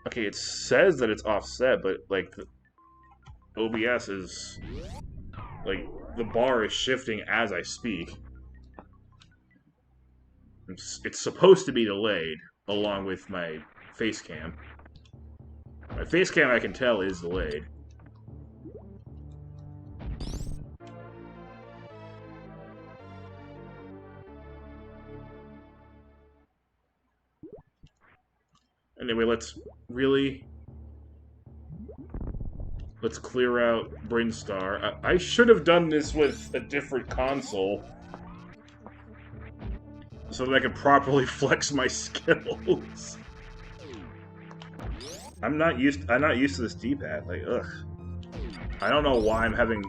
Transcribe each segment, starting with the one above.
Okay, it says that it's offset, but like the OBS is like the bar is shifting as I speak. It's supposed to be delayed along with my face cam. My face cam, I can tell, is delayed. Anyway, let's clear out Brinstar. I should have done this with a different console so that I could properly flex my skills. I'm not used to this D-pad. Like, ugh. I don't know why I'm having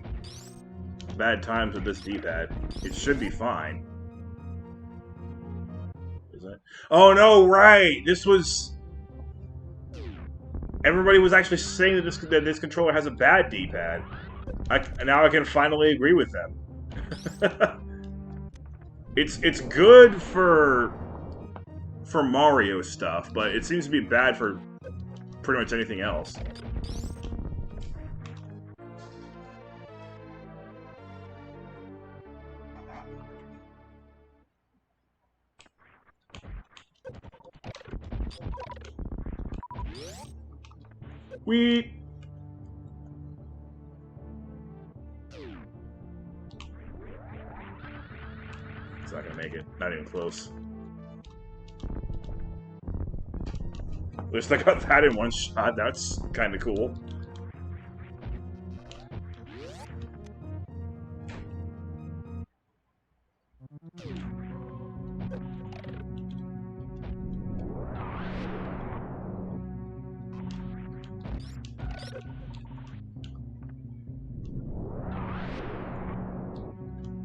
bad times with this D-pad. It should be fine. Is that? Oh no, right. This was. Everybody was actually saying that this controller has a bad D-pad. Now I can finally agree with them. It's good for Mario stuff, but it seems to be bad for pretty much anything else. It's not gonna make it. Not even close. At least I got that in one shot. That's kind of cool.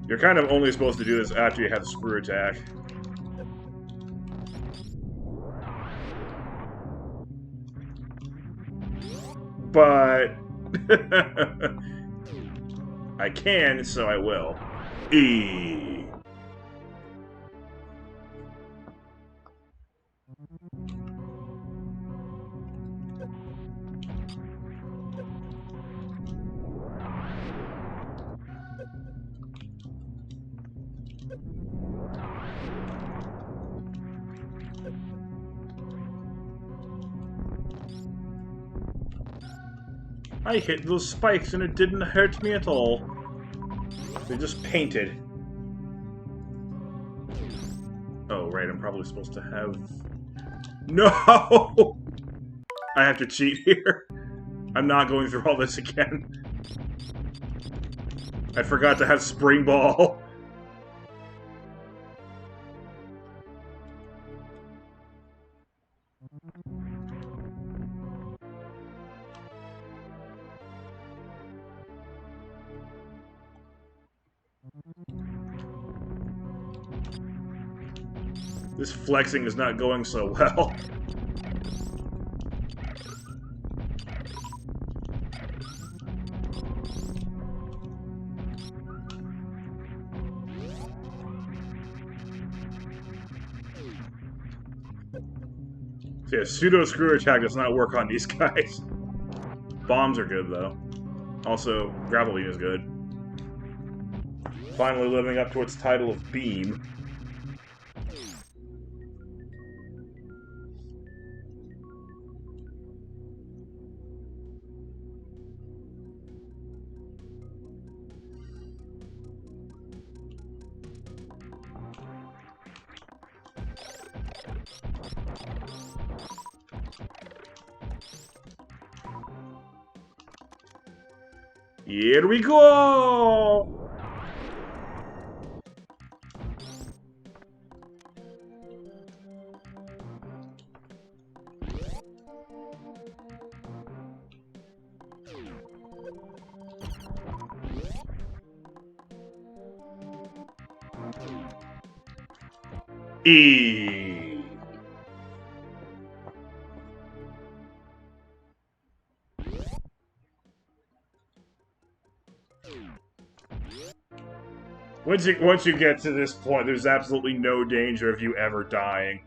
You're kind of only supposed to do this after you have the screw attack. But I can, so I will. E. I hit those spikes and it didn't hurt me at all. They just painted. Oh, right, I'm probably supposed to have... No! I have to cheat here. I'm not going through all this again. I forgot to have Spring Ball. This flexing is not going so well. So yeah, pseudo screw attack does not work on these guys. Bombs are good though. Also, Grappling is good. Finally living up to its title of Beam. Here we go! E. Once you get to this point, there's absolutely no danger of you ever dying.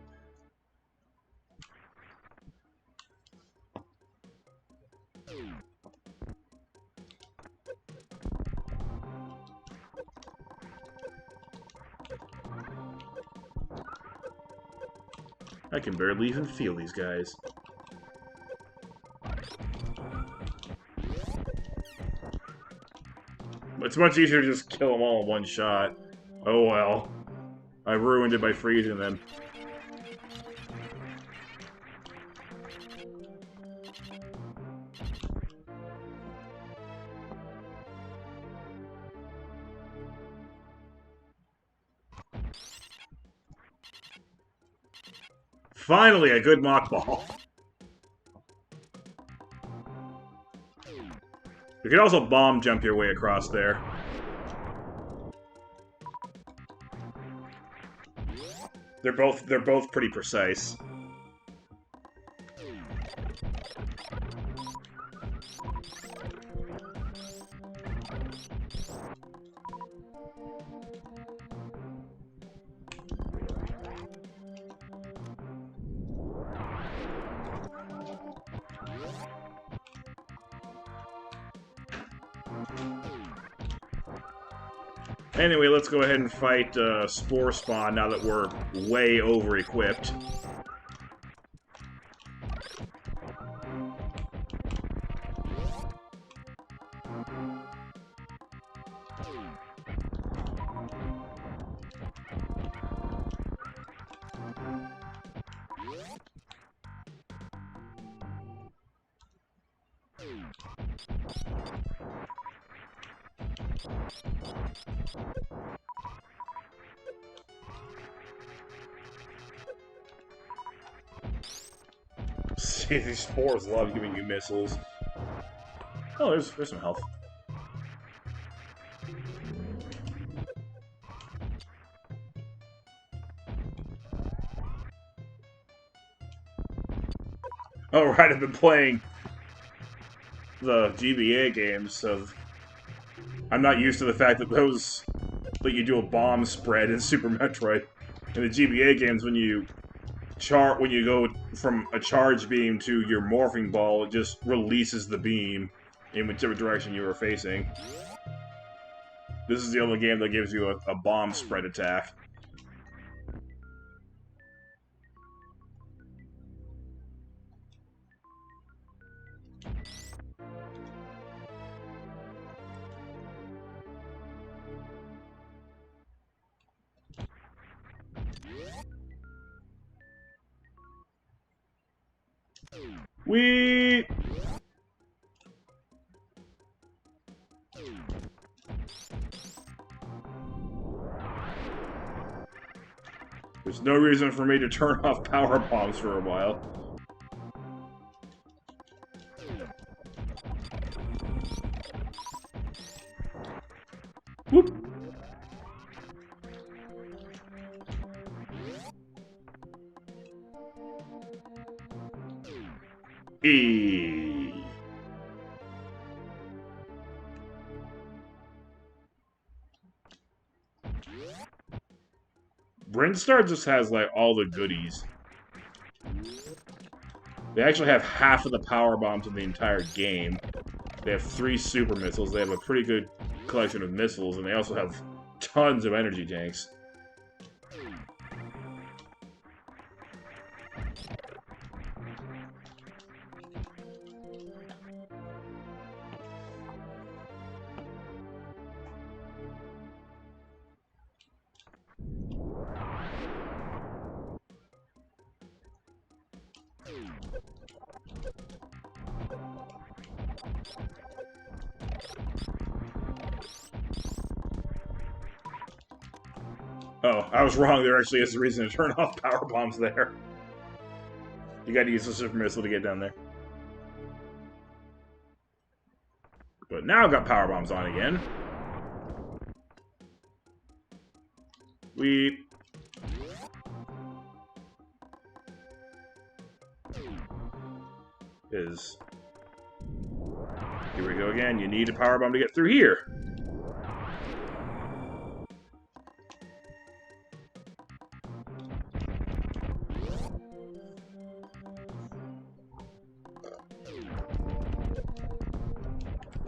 I can barely even feel these guys. It's much easier to just kill them all in one shot. Oh well. I ruined it by freezing them. Finally, a good mock ball. You can also bomb jump your way across there. They're both pretty precise. Anyway, let's go ahead and fight Spore Spawn now that we're way over-equipped. See, these spores love giving you missiles. Oh, there's some health. Oh, right, I've been playing the GBA games, so I'm not used to the fact that those let you do a bomb spread in Super Metroid. In the GBA games, when you go from a charge beam to your morphing ball, it just releases the beam in whichever direction you were facing. This is the only game that gives you a bomb spread attack. We There's no reason for me to turn off power bombs for a while. Whoop. E. Brinstar just has, like, all the goodies. They actually have half of the power bombs in the entire game. They have 3 super missiles, they have a pretty good collection of missiles, and they also have tons of energy tanks. Oh, I was wrong. There actually is a reason to turn off power bombs there. You gotta use the super missile to get down there. But now I've got power bombs on again. We... Is... Here we go again. You need a power bomb to get through here.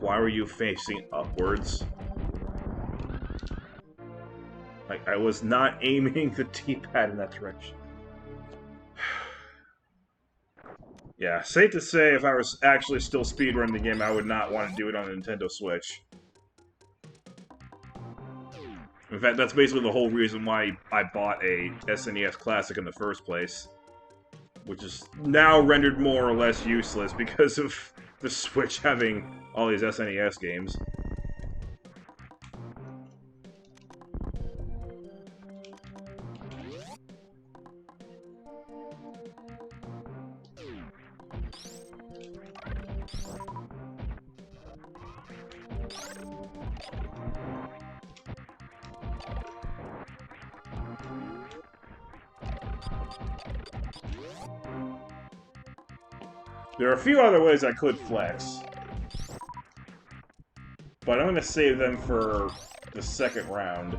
Why were you facing upwards? Like, I was not aiming the D-pad in that direction. Yeah, safe to say, if I was actually still speedrunning the game, I would not want to do it on a Nintendo Switch. In fact, that's basically the whole reason why I bought a SNES Classic in the first place. Which is now rendered more or less useless because of the Switch having all these SNES games. There are a few other ways I could flex. But I'm going to save them for the second round.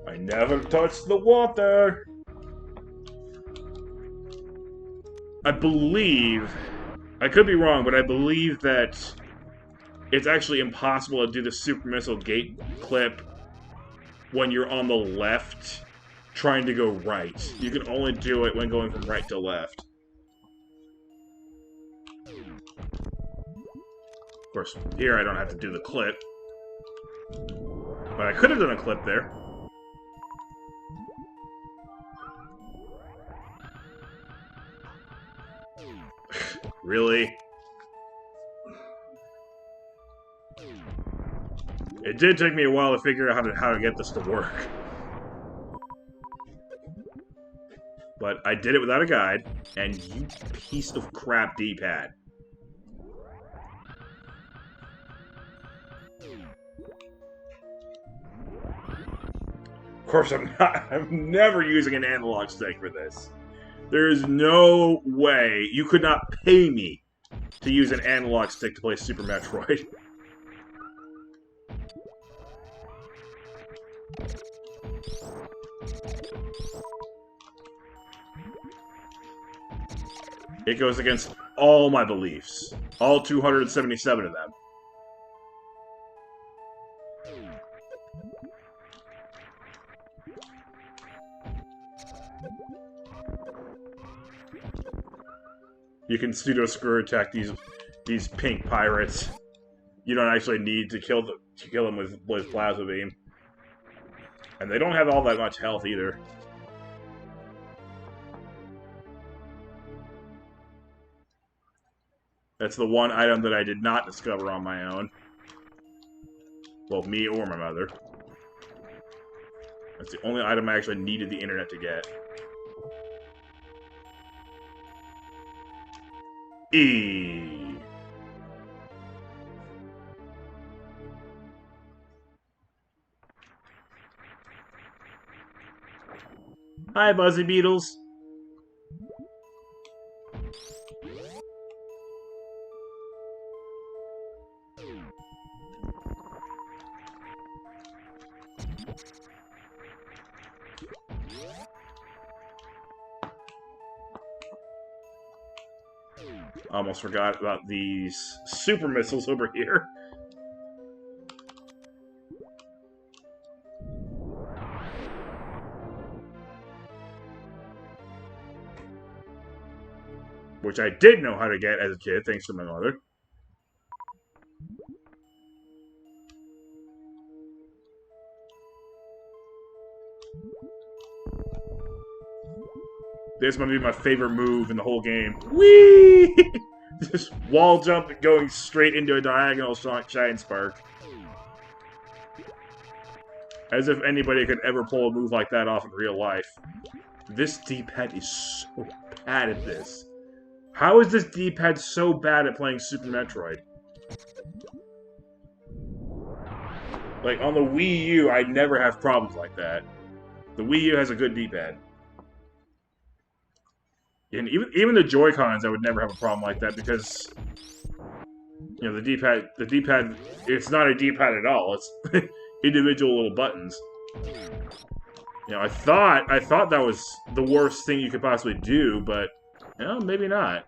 I never touched the water! I believe... I could be wrong, but I believe that it's actually impossible to do the Super Missile Gate clip when you're on the left trying to go right. You can only do it when going from right to left. Of course, here I don't have to do the clip. But I could have done a clip there. Really? It did take me a while to figure out how to get this to work. But I did it without a guide, and you piece of crap D-pad. Of course, I'm never using an analog stick for this. There is no way you could not pay me to use an analog stick to play Super Metroid. It goes against all my beliefs. All 277 of them. You can pseudo-screw attack these pink pirates. You don't actually need to kill them with plasma beam. And they don't have all that much health either. That's the one item that I did not discover on my own. Well, me or my mother. That's the only item I actually needed the internet to get. E. Hi, Buzzy Beetles. Almost forgot about these super missiles over here. Which I did know how to get as a kid, thanks to my mother. This might be my favorite move in the whole game. Whee! Just wall jump going straight into a diagonal shine spark. As if anybody could ever pull a move like that off in real life. This D-pad is so bad at this. How is this D-pad so bad at playing Super Metroid? Like, on the Wii U, I never have problems like that. The Wii U has a good D-pad. And even the Joy-Cons, I would never have a problem like that because, you know, the D-pad, it's not a D-pad at all. It's individual little buttons. You know, I thought that was the worst thing you could possibly do, but, you know, maybe not.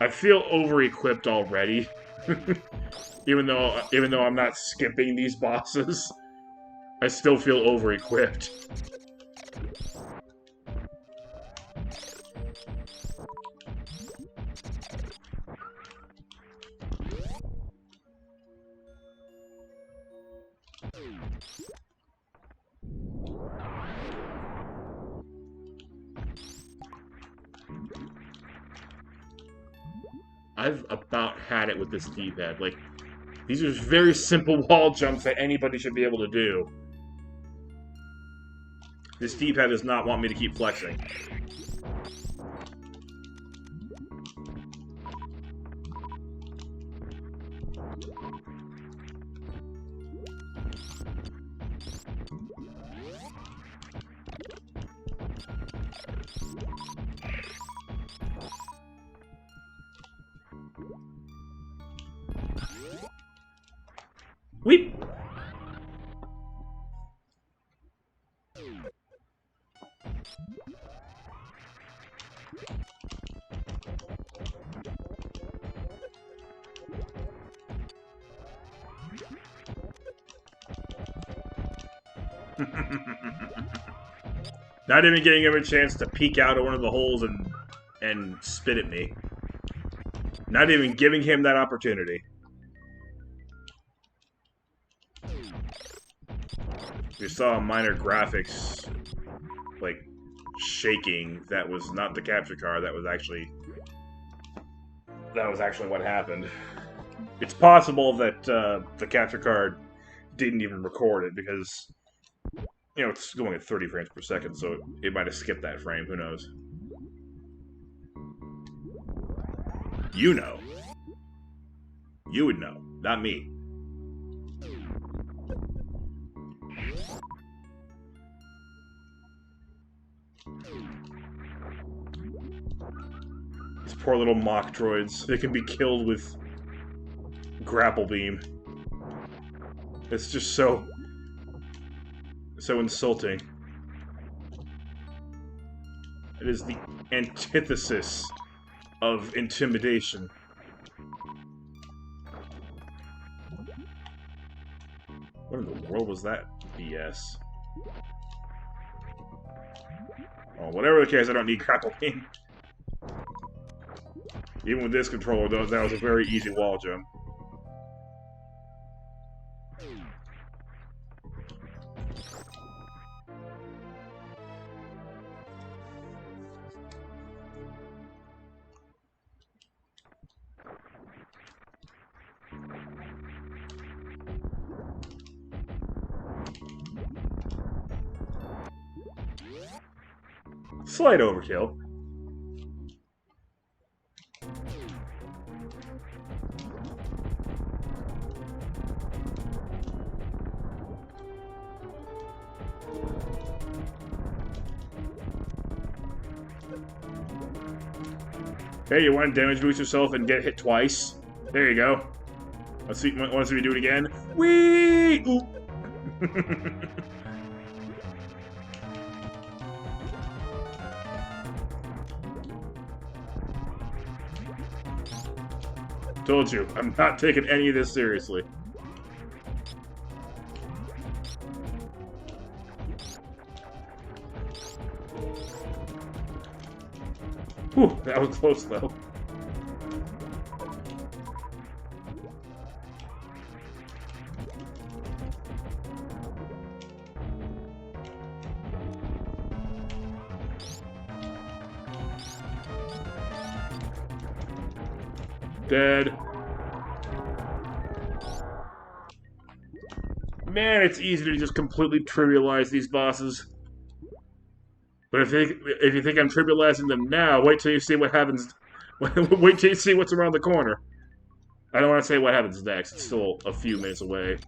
I feel over-equipped already. even though I'm not skipping these bosses, I still feel over-equipped. I've about had it with this D-pad. Like, these are very simple wall jumps that anybody should be able to do. This D-pad does not want me to keep flexing. Weep! Not even getting him a chance to peek out of one of the holes and spit at me. Not even giving him that opportunity. We saw a minor graphics, like, shaking. That was not the capture card. That was actually what happened. It's possible that the capture card didn't even record it because, you know, it's going at 30 frames per second, so it might have skipped that frame. Who knows? You know. You would know, not me. These poor little mock droids. They can be killed with grapple beam. It's just so insulting. It is the antithesis of intimidation. What in the world was that BS? Oh, whatever the case, I don't need grapple beam. Even with this controller, though, that was a very easy wall jump. Slight overkill. Hey, you want to damage boost yourself and get hit twice? There you go. Want to see me do it again? Whee! Oop. Told you, I'm not taking any of this seriously. Whew, that was close though. Dead. Man, it's easy to just completely trivialize these bosses. But if you think I'm trivializing them now, wait till you see what happens. Wait till you see what's around the corner. I don't want to say what happens next. It's still a few minutes away.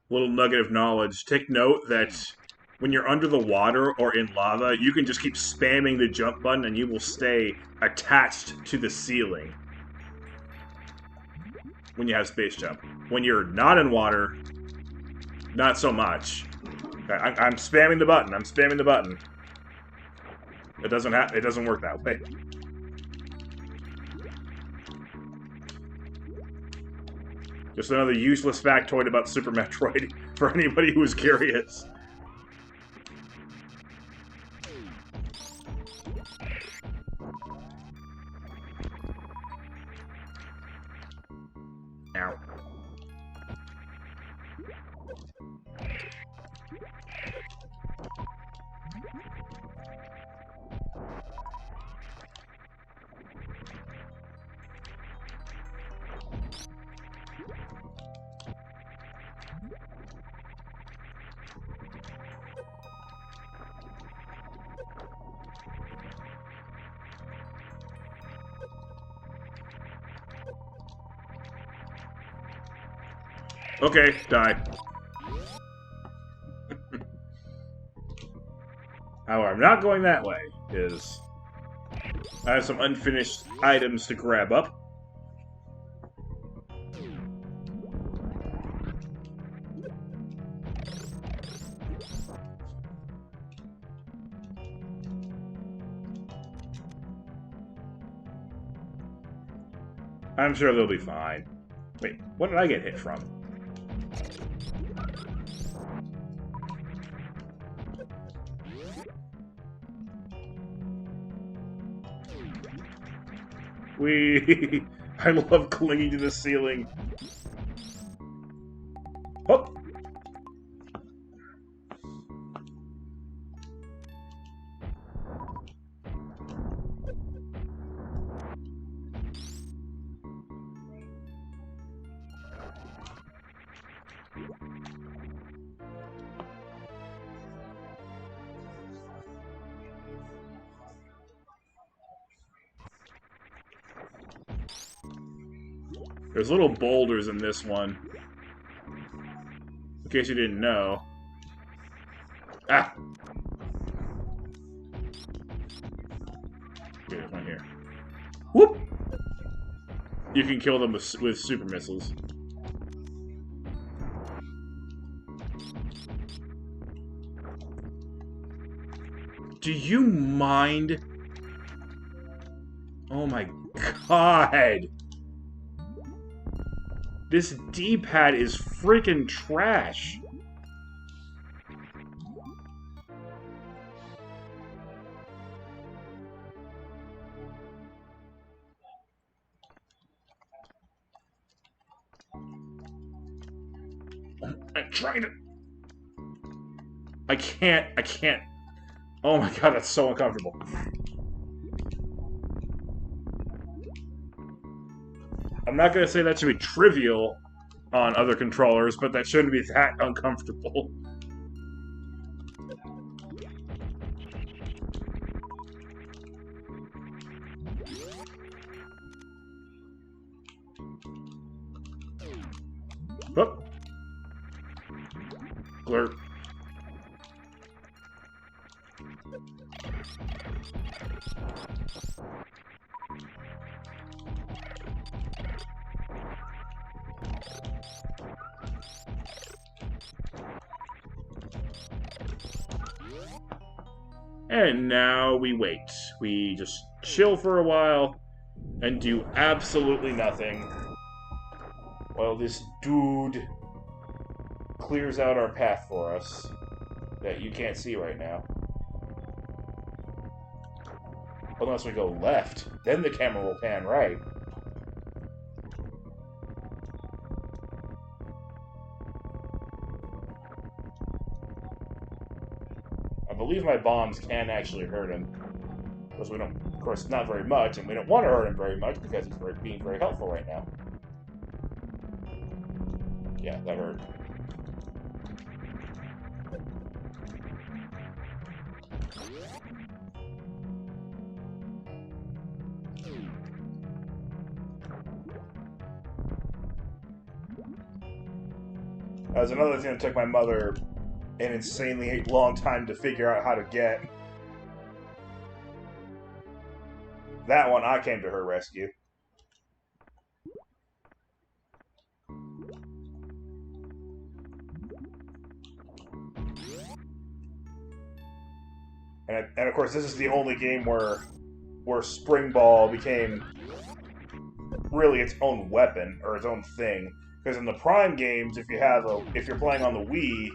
Little nugget of knowledge. Take note that when you're under the water or in lava, you can just keep spamming the jump button and you will stay attached to the ceiling when you have space jump. When you're not in water, not so much. I'm spamming the button. I'm spamming the button. It doesn't work that way. Just another useless factoid about Super Metroid for anybody who is curious. Ow. Okay, die. However, I'm not going that way, because I have some unfinished items to grab up. I'm sure they'll be fine. Wait, what did I get hit from? I love clinging to the ceiling. Oh! There's little boulders in this one. In case you didn't know. Ah! Okay, there's one here. Whoop! You can kill them with super missiles. Do you mind? Oh my god! This D-pad is freaking trash. I'm trying to... I can't. Oh my god, that's so uncomfortable. I'm not gonna say that should be trivial on other controllers, but that shouldn't be that uncomfortable. Whoop. Glurp. And now we wait. We just chill for a while and do absolutely nothing while this dude clears out our path for us that you can't see right now. Unless we go left, then the camera will pan right. I believe my bombs can actually hurt him. Because we don't, of course, not very much, and we don't want to hurt him very much because he's being very helpful right now. Yeah, that hurt. That was another thing that took my mother an insanely long time to figure out how to get. That one, I came to her rescue. And of course, this is the only game where Spring Ball became really its own weapon or its own thing. Because in the Prime games, if you're playing on the Wii,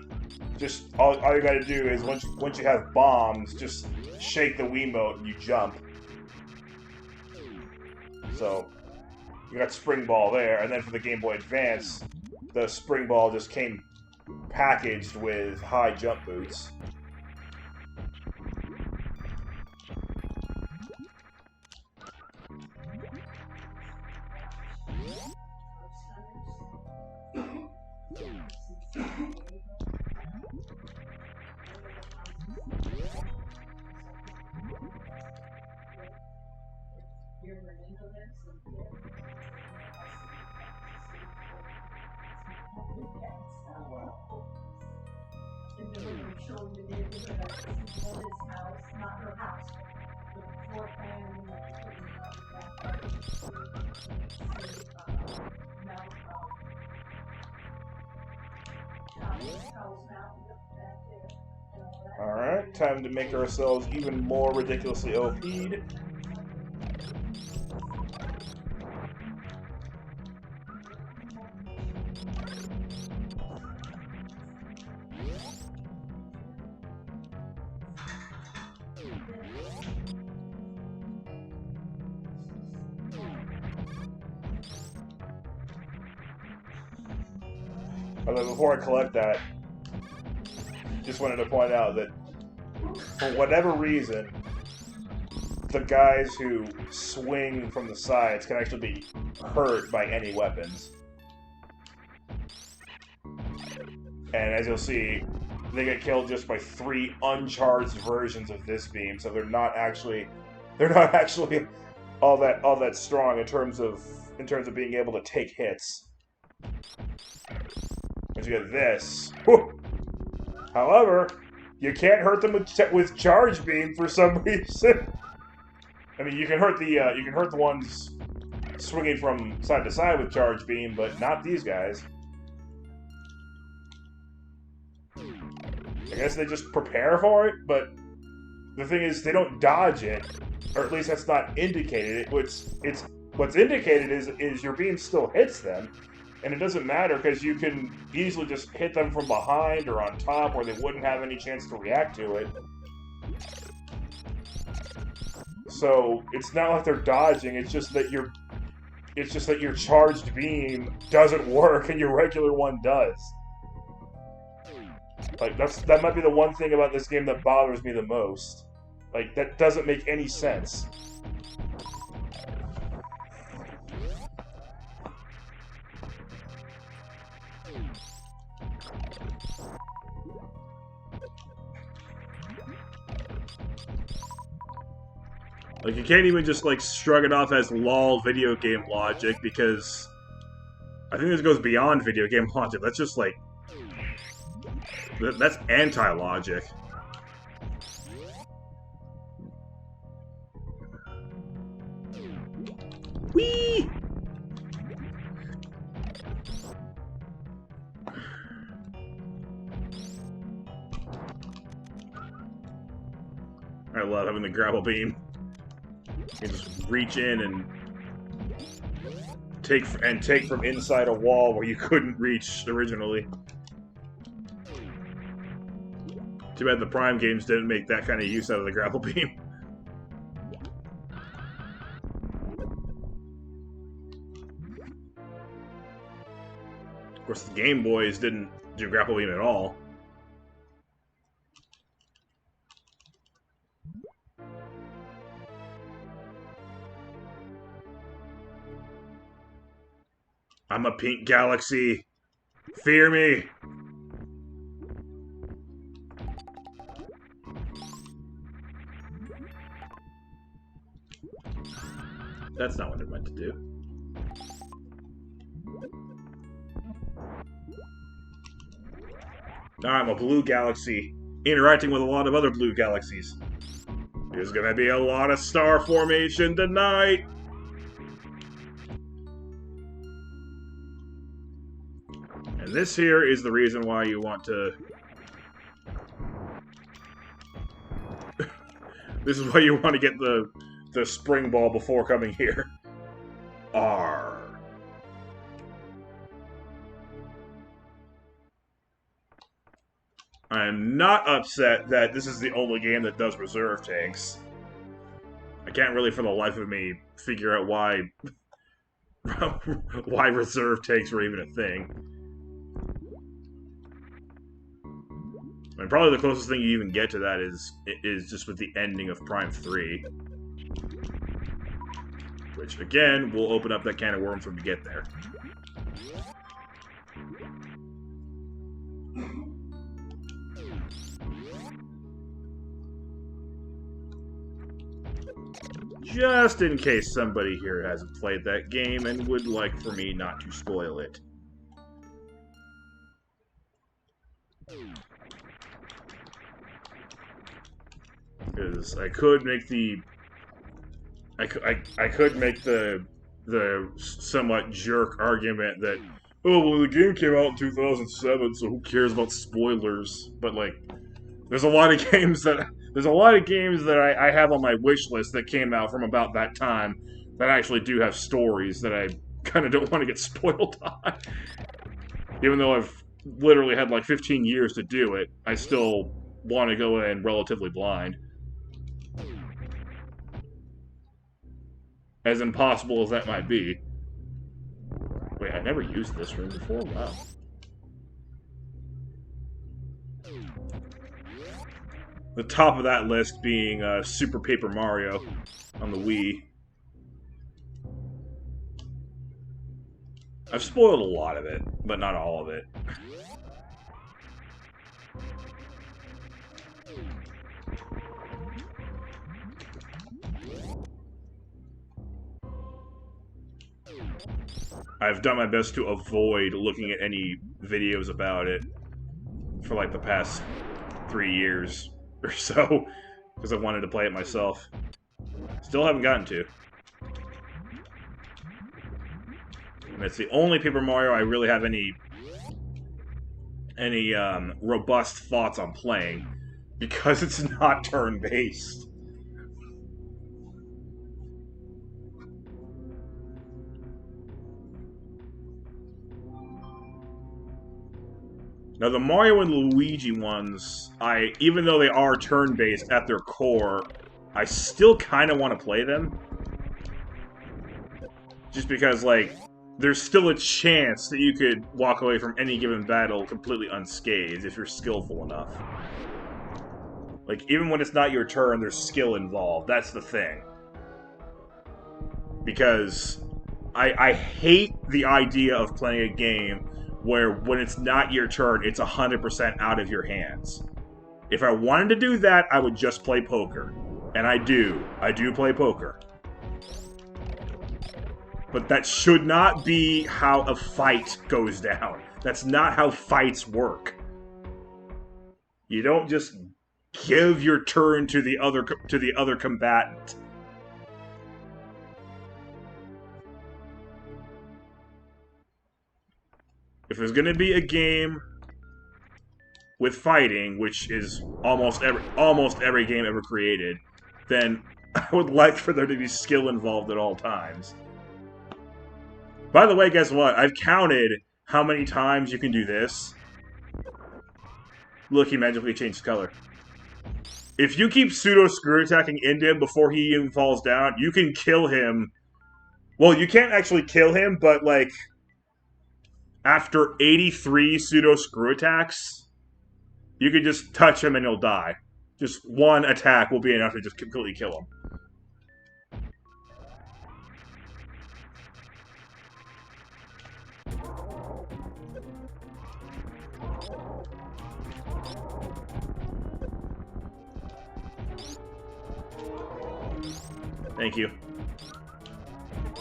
just all you got to do is once you have bombs, just shake the Wiimote and you jump. So you got Spring Ball there, and then for the Game Boy Advance, the Spring Ball just came packaged with high jump boots. Alright, time to make ourselves even more ridiculously OP'd. Although before I collect that, just wanted to point out that for whatever reason, the guys who swing from the sides can actually be hurt by any weapons. And as you'll see, they get killed just by 3 uncharged versions of this beam, so they're not actually all that strong in terms of being able to take hits. But you get this. Whew. However, you can't hurt them with charge beam for some reason. I mean, you can hurt the ones swinging from side to side with charge beam, but not these guys. I guess they just prepare for it, but the thing is, they don't dodge it, or at least that's not indicated. What's indicated is your beam still hits them. And it doesn't matter because you can easily just hit them from behind or on top where they wouldn't have any chance to react to it. So it's not like they're dodging, it's just that your charged beam doesn't work and your regular one does. Like that might be the one thing about this game that bothers me the most. Like, that doesn't make any sense. Like, you can't even just, like, shrug it off as lol video game logic, because I think this goes beyond video game logic. That's just like... That's anti-logic. Whee! I love having the grapple beam. You can just reach in and take from inside a wall where you couldn't reach originally. Too bad the Prime games didn't make that kind of use out of the grapple beam. Of course, the Game Boys didn't do grapple beam at all. I'm a pink galaxy. Fear me. That's not what they're meant to do. Now I'm a blue galaxy, interacting with a lot of other blue galaxies. There's gonna be a lot of star formation tonight! And this here is the reason why you want to... This is why you want to get the spring ball before coming here. R. I am not upset that this is the only game that does reserve tanks. I can't really for the life of me figure out why why reserve tanks were even a thing. I mean, probably the closest thing you even get to that is just with the ending of Prime 3. Which, again, will open up that can of worms when we get there. Just in case somebody here hasn't played that game and would like for me not to spoil it. Because I could make the... I could make the somewhat jerk argument that, oh, well, the game came out in 2007, so who cares about spoilers? But, like, there's a lot of games that I have on my wish list that came out from about that time that actually do have stories that I kind of don't want to get spoiled on. Even though I've literally had like 15 years to do it, I still want to go in relatively blind. As impossible as that might be. Wait, I never used this room before? Wow. The top of that list being Super Paper Mario on the Wii. I've spoiled a lot of it, but not all of it. I've done my best to avoid looking at any videos about it for like the past 3 years or so, because I wanted to play it myself. Still haven't gotten to. And it's the only Paper Mario I really have any robust thoughts on playing, because it's not turn-based. Now, the Mario and Luigi ones, even though they are turn-based at their core, I still kind of want to play them. Just because, like, there's still a chance that you could walk away from any given battle completely unscathed if you're skillful enough. Like, even when it's not your turn, there's skill involved. That's the thing. Because I hate the idea of playing a game where when it's not your turn, it's 100% out of your hands. If I wanted to do that, I would just play poker. And I do. I do play poker. But that should not be how a fight goes down. That's not how fights work. You don't just give your turn to the other combatant. If there's going to be a game with fighting, which is almost every game ever created, then I would like for there to be skill involved at all times. By the way, guess what? I've counted how many times you can do this. Look, he magically changed color. If you keep pseudo-screw attacking into him before he even falls down, you can kill him. Well, you can't actually kill him, but, like, after 83 pseudo-screw attacks, you can just touch him and he'll die. Just one attack will be enough to just completely kill him. Thank you.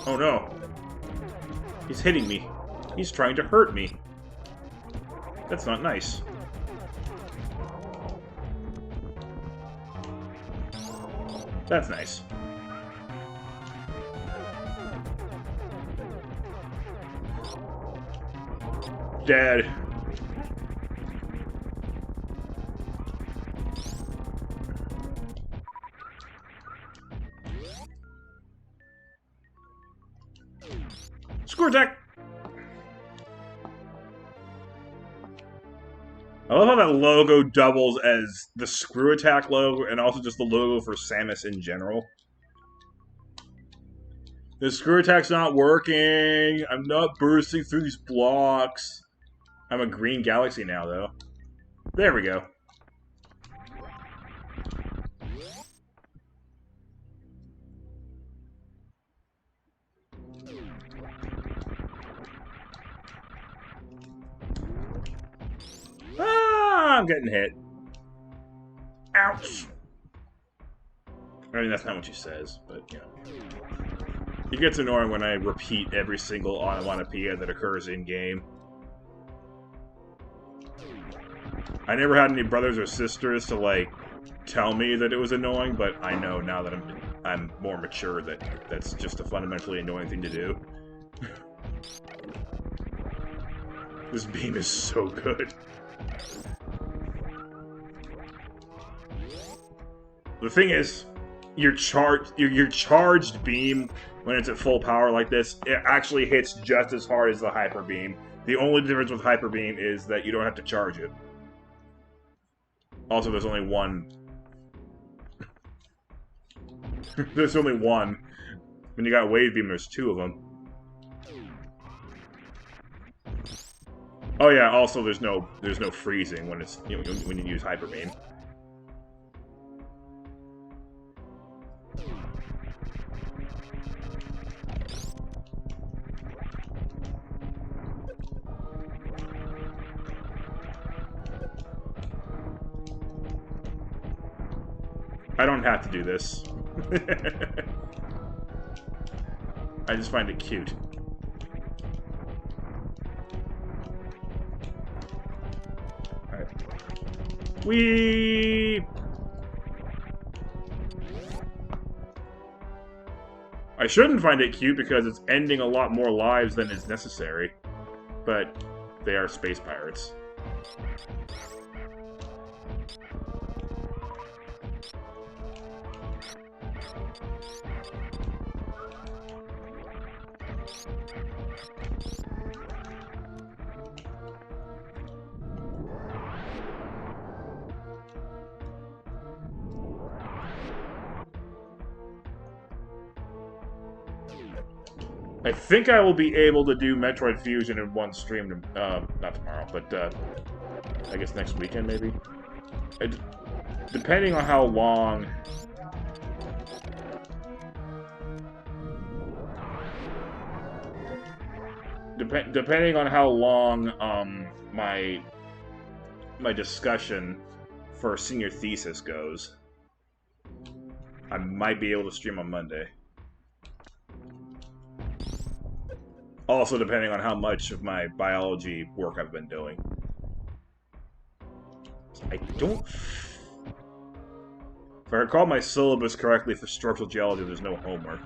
Oh no. He's hitting me. He's trying to hurt me. That's not nice. That's nice. Dead. Screw attack! I love how that logo doubles as the screw attack logo and also just the logo for Samus in general. The screw attack's not working. I'm not bursting through these blocks. I'm a green galaxy now, though. There we go. Ah, I'm getting hit. Ouch. I mean, that's not what she says, but, you know. It gets annoying when I repeat every single onomatopoeia that occurs in-game. I never had any brothers or sisters to, like, tell me that it was annoying, but I know now that I'm more mature that that's just a fundamentally annoying thing to do. This beam is so good. The thing is, your charged beam, when it's at full power like this, it actually hits just as hard as the hyper beam. The only difference with hyper beam is that you don't have to charge it. Also, there's only one. There's only one. When you got wave beam, there's two of them. Oh yeah. Also, there's no freezing when it's when you use hyper beam. I don't have to do this. I just find it cute. Alright. Whee! I shouldn't find it cute because it's ending a lot more lives than is necessary. But they are space pirates. I think I will be able to do Metroid Fusion in one stream, not tomorrow, but I guess next weekend, maybe? Depending on how long... Depending on how long, my discussion for senior thesis goes, I might be able to stream on Monday. Also, depending on how much of my biology work I've been doing. I don't... If I recall my syllabus correctly for structural geology, there's no homework.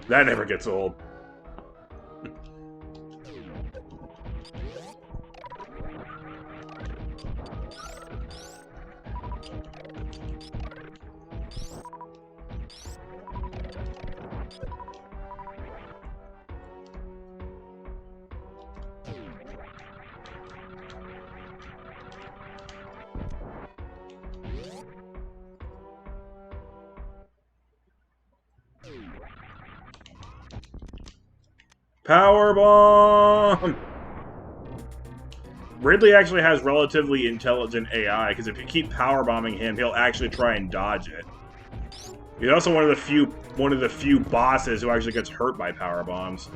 That never gets old. Powerbomb! Ridley actually has relatively intelligent AI, because if you keep powerbombing him, he'll actually try and dodge it. He's also one of the few bosses who actually gets hurt by powerbombs.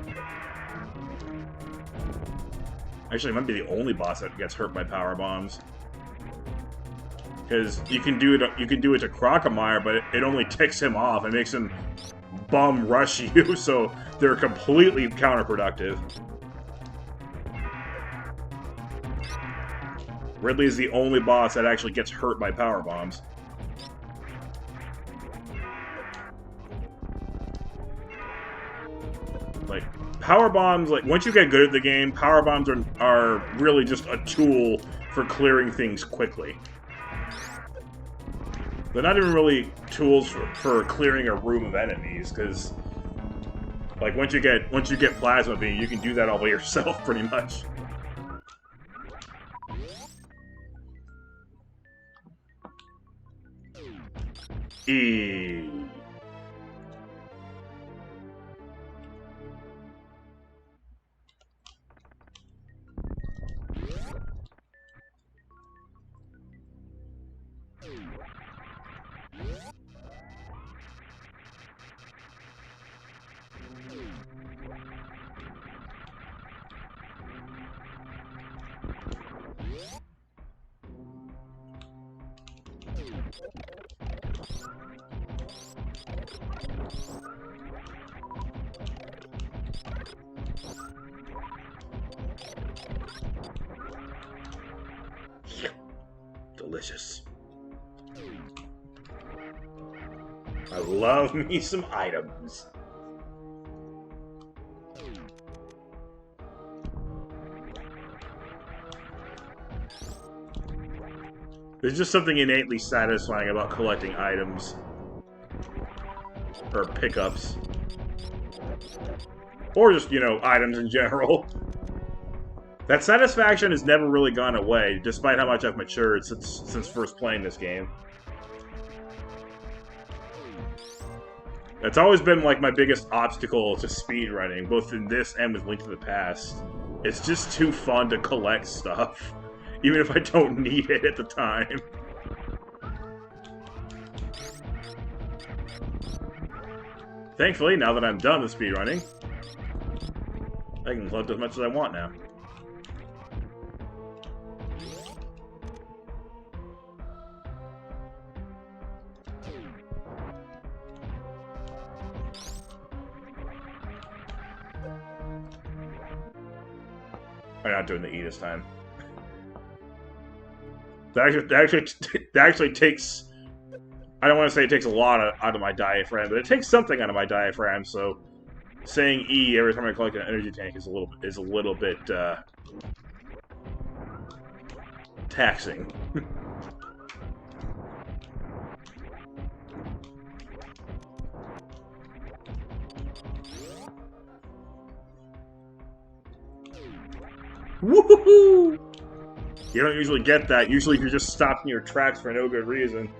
Actually, it might be the only boss that gets hurt by powerbombs. Because you can do it to Crocomire, but it only ticks him off and makes him bum rush you, so they're completely counterproductive. Ridley is the only boss that actually gets hurt by power bombs. Like, power bombs, like, once you get good at the game, power bombs are really just a tool for clearing things quickly. They're not even really tools for clearing a room of enemies, because, like, once you get Plasma Beam, you can do that all by yourself, pretty much. E. Delicious. I love me some items. There's just something innately satisfying about collecting items. Or pickups. Or just, you know, items in general. That satisfaction has never really gone away, despite how much I've matured since first playing this game. That's always been, like, my biggest obstacle to speedrunning, both in this and with Link to the Past. It's just too fun to collect stuff, even if I don't need it at the time. Thankfully, now that I'm done with speedrunning, I can collect as much as I want now. I'm not doing the E this time. That actually takes... I don't want to say it takes a lot out of my diaphragm, but it takes something out of my diaphragm, so saying E every time I collect an energy tank is a little bit taxing. Woohoo! You don't usually get that. Usually you're just stopped in your tracks for no good reason.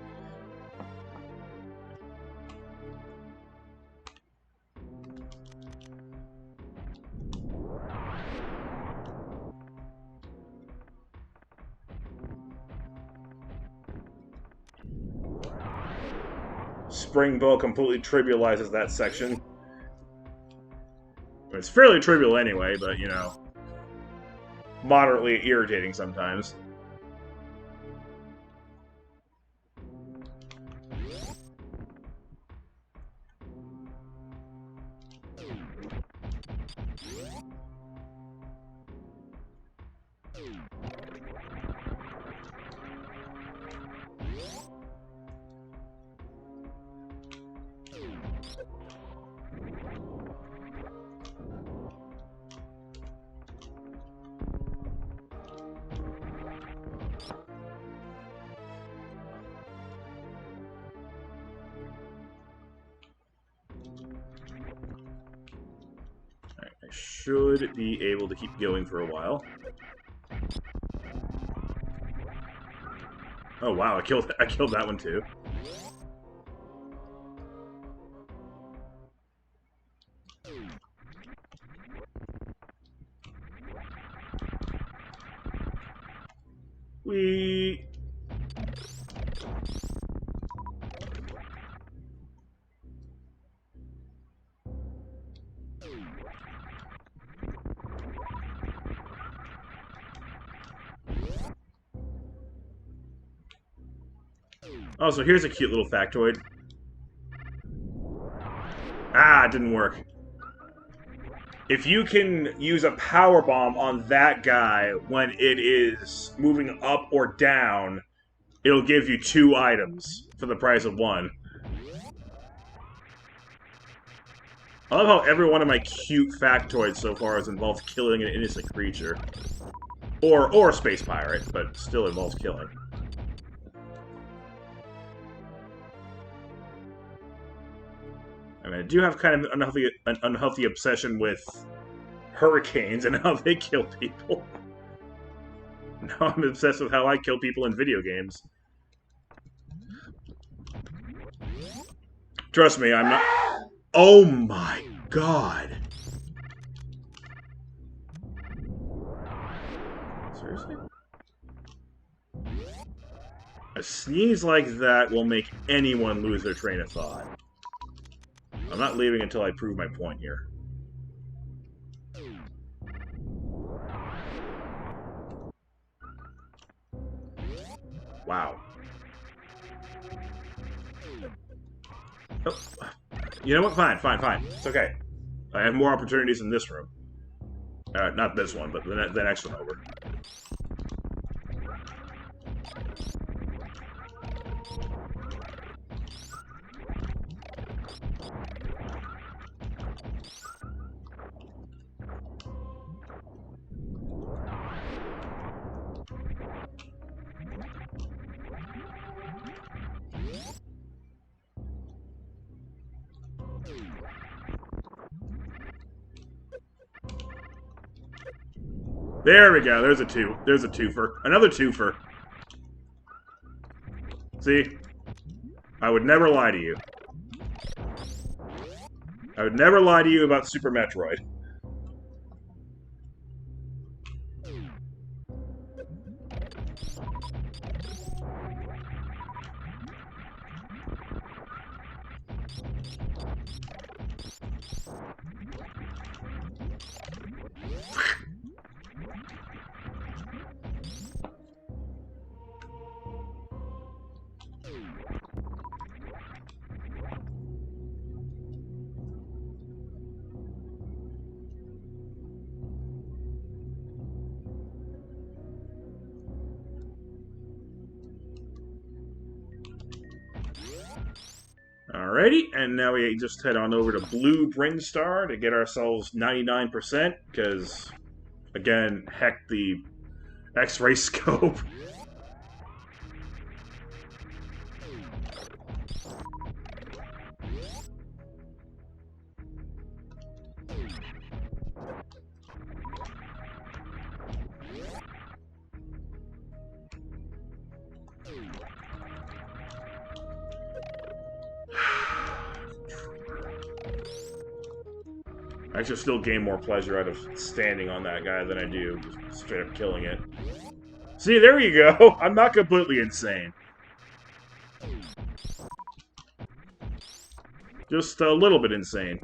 Springbow completely trivializes that section. It's fairly trivial anyway, but, you know, moderately irritating sometimes. should be able to keep going for a while. Oh wow, I killed that one too. We Oh, so here's a cute little factoid. Ah, it didn't work. If you can use a power bomb on that guy when it is moving up or down, it'll give you 2 items for the price of 1. I love how every one of my cute factoids so far has involved killing an innocent creature. Or a space pirate, but still involves killing. I mean, I do have kind of an unhealthy obsession with hurricanes and how they kill people. Now I'm obsessed with how I kill people in video games. Trust me, I'm not... Oh my god! Seriously? A sneeze like that will make anyone lose their train of thought. I'm not leaving until I prove my point here. Wow. Oh. You know what? Fine. It's okay. I have more opportunities in this room. Not this one, but the next one over. There we go. There's a twofer. Another twofer. See? I would never lie to you. I would never lie to you about Super Metroid. Alrighty, and now we just head on over to Blue Brinstar to get ourselves 99%, because, again, heck the X-ray scope. I should still gain more pleasure out of standing on that guy than I do just straight up killing it. See, there you go! I'm not completely insane. Just a little bit insane.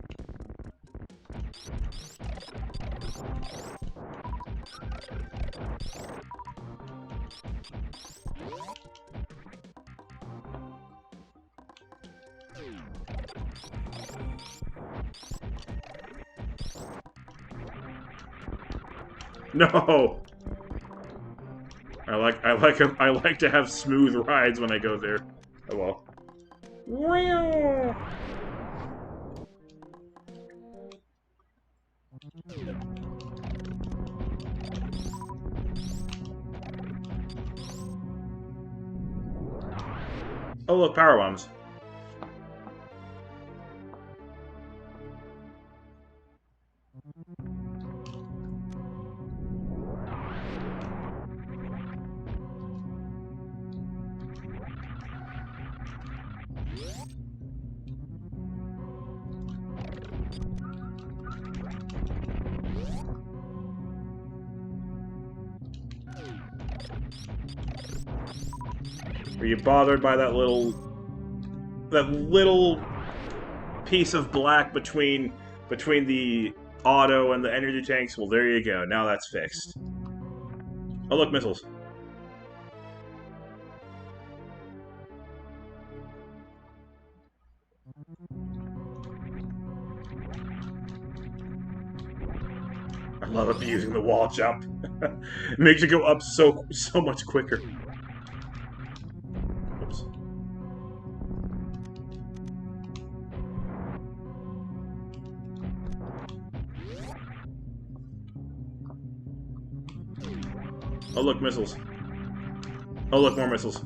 No! I like to have smooth rides when I go there. Oh well. Oh look, power bombs. Are you bothered by that little piece of black between the auto and the energy tanks? Well, there you go. Now that's fixed. Oh, look, missiles. I love abusing the wall jump. It makes you go up so much quicker. Oops. Oh, look, missiles. Oh, look, more missiles.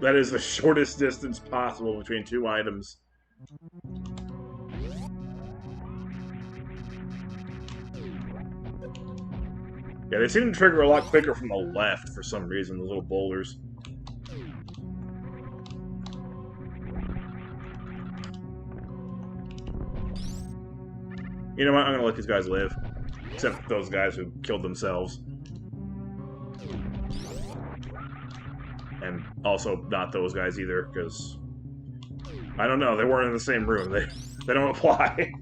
That is the shortest distance possible between two items. Yeah, they seem to trigger a lot quicker from the left for some reason, the little boulders. You know what? I'm gonna let these guys live. Except those guys who killed themselves. And also not those guys either, because... I don't know, they weren't in the same room. They don't apply.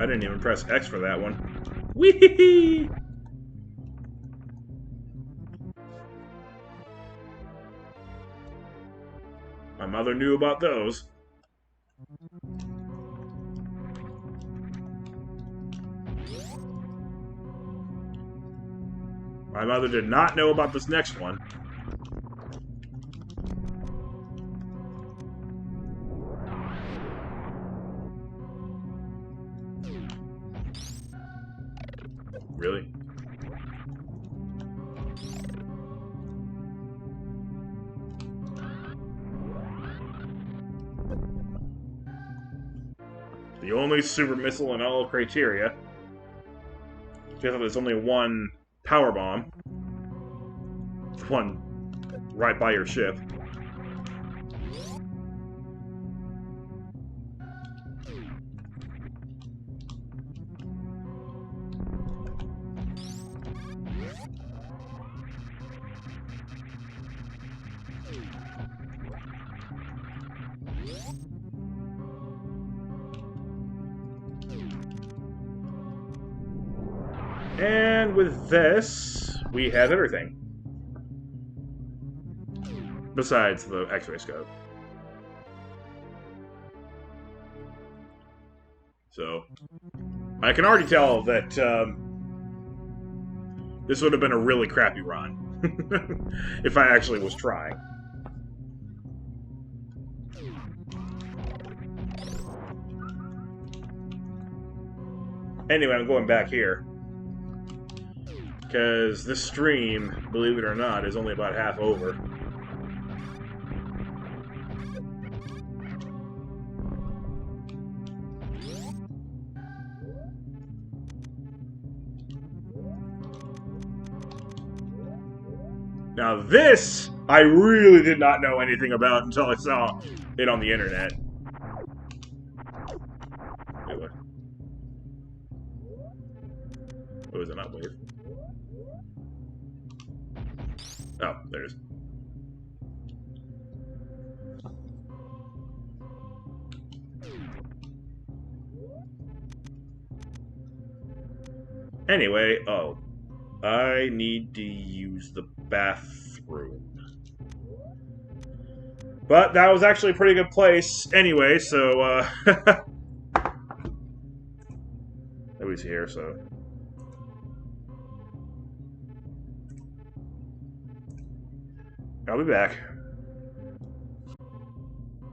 I didn't even press X for that one. Whee! My mother knew about those. My mother did not know about this next one. Really? The only super missile in all of Criteria. There's only one power bomb. One right by your ship. And with this, we have everything. Besides the X-ray scope. So, I can already tell that this would have been a really crappy run. If I actually was trying. Anyway, I'm going back here. Because this stream, believe it or not, is only about half over. Now this, I really did not know anything about until I saw it on the internet. Wait, what? What was it, not wave? Oh, there it is. Anyway, oh. I need to use the bathroom. But that was actually a pretty good place anyway, so, nobody's here, so... I'll be back.